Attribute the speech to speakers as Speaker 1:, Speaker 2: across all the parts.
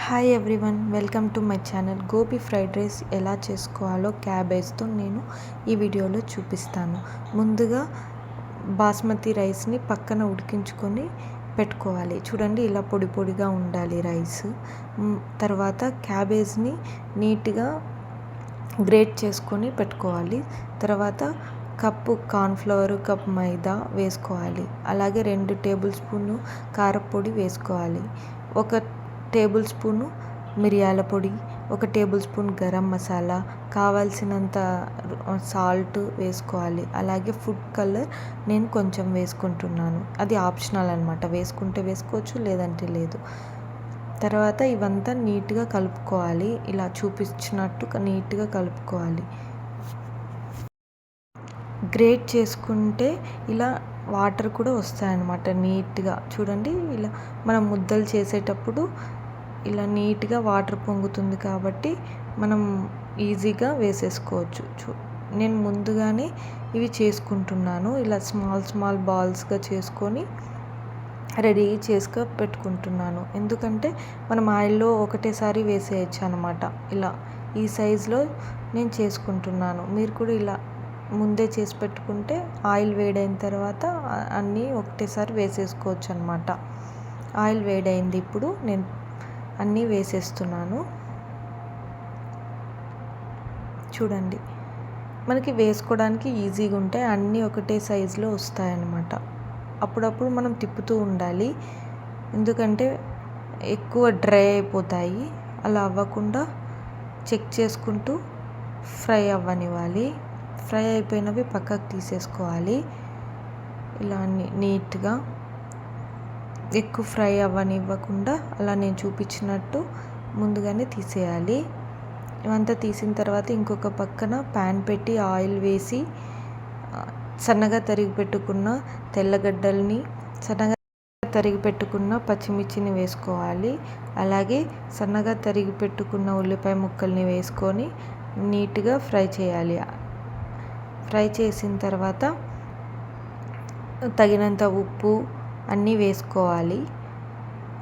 Speaker 1: Hi everyone, welcome to my channel. Gobi fried rice ఎలా చేసుకోవాలో క్యాబేజ్తో నేను ఈ వీడియోలో చూపిస్తాను. ముందుగా బాస్మతి రైస్ని పక్కన ఉడికించుకొని పెట్టుకోవాలి. చూడండి, ఇలా పొడి పొడిగా ఉండాలి రైస్. తర్వాత క్యాబేజ్ని నీట్గా గ్రేట్ చేసుకొని పెట్టుకోవాలి. తర్వాత కప్పు కార్న్ఫ్లవర్, కప్ మైదా వేసుకోవాలి. అలాగే 2 టేబుల్ స్పూన్లు కారపొడి వేసుకోవాలి. 1 టేబుల్ స్పూను మిరియాల పొడి, 1 టేబుల్ స్పూన్ గరం మసాలా, కావాల్సినంత సాల్ట్ వేసుకోవాలి. అలాగే ఫుడ్ కలర్ నేను కొంచెం వేసుకుంటున్నాను. అది ఆప్షనల్ అనమాట. వేసుకుంటే వేసుకోవచ్చు, లేదంటే లేదు. తర్వాత ఇవంతా నీట్గా కలుపుకోవాలి. ఇలా చూపించినట్టు నీట్గా కలుపుకోవాలి. గ్రేట్ చేసుకుంటే ఇలా వాటర్ కూడా వస్తాయన్నమాట నీట్గా. చూడండి, ఇలా మనం ముద్దలు చేసేటప్పుడు ఇలా నీట్గా వాటర్ పొంగుతుంది కాబట్టి మనం ఈజీగా వేసేసుకోవచ్చు. నేను ముందుగానే ఇవి చేసుకుంటున్నాను. ఇలా స్మాల్ బాల్స్గా చేసుకొని రెడీ పెట్టుకుంటున్నాను. ఎందుకంటే మనం ఆయిల్లో ఒకటేసారి వేసేయచ్చు అనమాట. ఇలా ఈ సైజులో నేను చేసుకుంటున్నాను. మీరు కూడా ఇలా ముందే చేసి పెట్టుకుంటే ఆయిల్ వేడైన తర్వాత అన్నీ ఒకటేసారి వేసేసుకోవచ్చు అనమాట. ఆయిల్ వేడైంది. ఇప్పుడు నేను అన్నీ వేసేస్తున్నాను. చూడండి, మనకి వేసుకోవడానికి ఈజీగా ఉంటాయి. అన్నీ ఒకటే సైజులో వస్తాయన్నమాట. అప్పుడప్పుడు మనం తిప్పుతూ ఉండాలి, ఎందుకంటే ఎక్కువ డ్రై అయిపోతాయి. అలా అవ్వకుండా చెక్ చేసుకుంటూ ఫ్రై అవ్వనివ్వాలి. ఫ్రై అయిపోయినవి పక్కకు తీసేసుకోవాలి. ఇలా నీట్గా ఎక్కువ ఫ్రై అవ్వనివ్వకుండా అలా నేను చూపించినట్టు ముందుగానే తీసేయాలి. ఇవంతా తీసిన తర్వాత ఇంకొక పక్కన ప్యాన్ పెట్టి ఆయిల్ వేసి సన్నగా తరిగి పెట్టుకున్న తెల్లగడ్డల్ని, సన్నగా తరిగి పెట్టుకున్న పచ్చిమిర్చిని వేసుకోవాలి. అలాగే సన్నగా తరిగి పెట్టుకున్న ఉల్లిపాయ ముక్కల్ని వేసుకొని నీట్గా ఫ్రై చేయాలి. ఫ్రై చేసిన తర్వాత తగినంత ఉప్పు అన్నీ వేసుకోవాలి.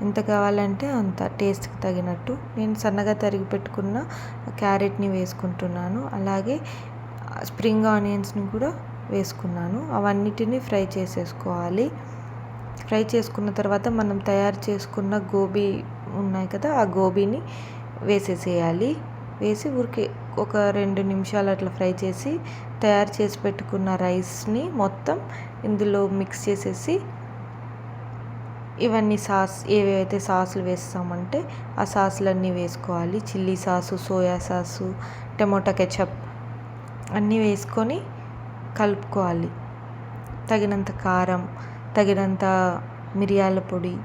Speaker 1: ఎంత కావాలంటే అంత టేస్ట్కి తగినట్టు. నేను సన్నగా తరిగి పెట్టుకున్న క్యారెట్ని వేసుకుంటున్నాను. అలాగే స్ప్రింగ్ ఆనియన్స్ని కూడా వేసుకున్నాను. అవన్నిటిని ఫ్రై చేసేసుకోవాలి. ఫ్రై చేసుకున్న తర్వాత మనం తయారు చేసుకున్న గోబీ ఉన్నాయి కదా, ఆ గోబీని వేసేసేయాలి. వేసి ఊరికే ఒక 2 నిమిషాలు అట్లా ఫ్రై చేసి తయారు చేసి పెట్టుకున్న రైస్ని మొత్తం ఇందులో మిక్స్ చేసేసి ఇవన్నీ ఏవైతే సాసులు వేస్తామంటే ఆ సాసులన్నీ వేసుకోవాలి. Chilli sauce, soya sauce, tomato ketchup అన్నీ వేసుకొని కలుపుకోవాలి. తగినంత కారం, తగినంత మిరియాల పొడి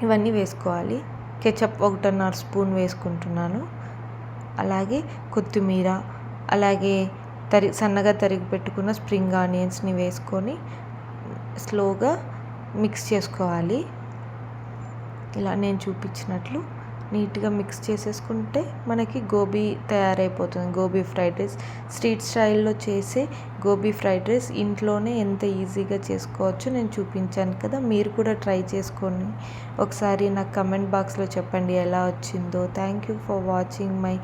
Speaker 1: ఇవన్నీ వేసుకోవాలి. కెచప్ 1.5 స్పూన్ వేసుకుంటున్నాను. అలాగే కొత్తిమీర, అలాగే సన్నగా తరిగి పెట్టుకున్న స్ప్రింగ్ ఆనియన్స్ని వేసుకొని స్లోగా మిక్స్ చేసుకోవాలి. ఇలా నేను చూపించినట్లు నీట్గా మిక్స్ చేసేసుకుంటే మనకి గోబీ తయారైపోతుంది. గోబీ ఫ్రైడ్ రైస్, స్ట్రీట్ స్టైల్లో చేసే గోబీ ఫ్రైడ్ రైస్ ఇంట్లోనే ఎంత ఈజీగా చేసుకోవచ్చు నేను చూపించాను కదా. మీరు కూడా ట్రై చేసుకొని ఒకసారి నాకు కమెంట్ బాక్స్లో చెప్పండి ఎలా వచ్చిందో. Thank you for watching my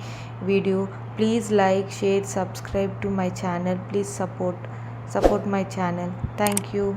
Speaker 1: video. Please like, share, subscribe to my channel. Please support my channel. Thank you.